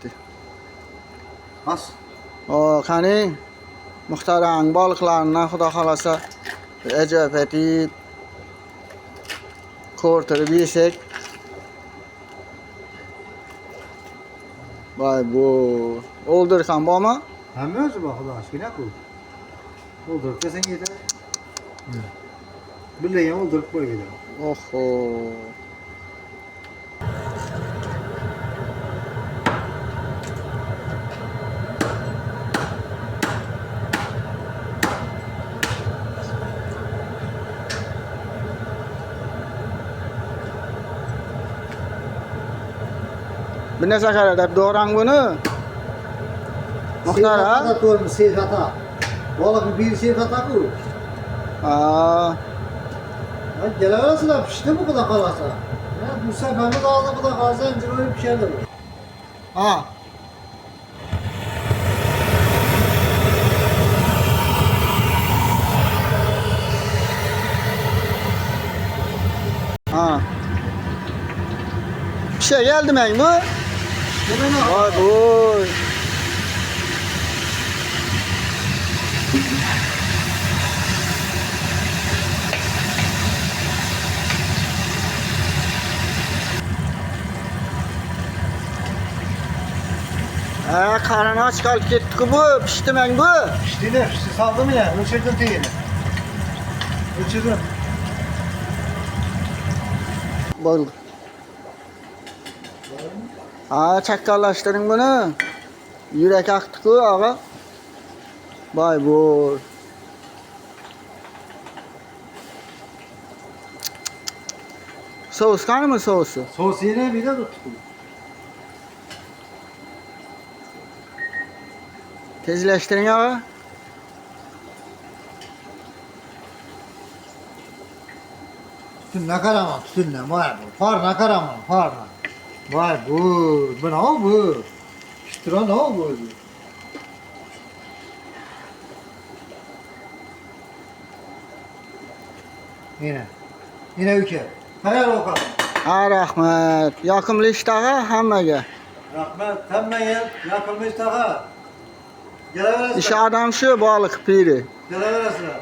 ketdi. As. O, qani muhtaram balıqlarından xudo xolasa ecep etib ko'rtirib yesek. Vay bu o'ldirgan bormi? Hamma o'zi bor xudo aşkına-ku. O'ldirib desang yetar. Billagan o'ldirib qo'yadi. Oho. Bir narsa qarab doğran bunu. Muhtar ha? Seyfata to'lmi seyfata. Balık bir seyfata-ku. Aa, Gelaverasizlar pişti bu kadar kalasa. Ya bu seferimiz aldı bu da kalasa incir öyle pişerdi bu. ha. Ha. Bir şey geldi mi bu? Vay boy. Karnı aç kalıp gitti bu. Pişti mi bu? Pişti de pişti saldım ya. Uçurdum teyini. Uçurdum. Bol. Ha, çakkallaştırın bunu. Yürek aktı ku ağa. Vay boy. Sos var mı sosu? Sos yine bir de tuttum. Tezleştirin ağa. Tutun ne karaman tutun ne var bu. Far ne karaman far ne. Vay bu. Bu ne o bu? Ştura ne o bu? Yine. Yine ülke. Hayal o kadar. Ha, rahmet. Yakımlı iştaha hammaga. Rahmet. Hemen gel. Yakılmış daha. Geleverasizlar. İşi adam şu balık piri. Geleverasizlar.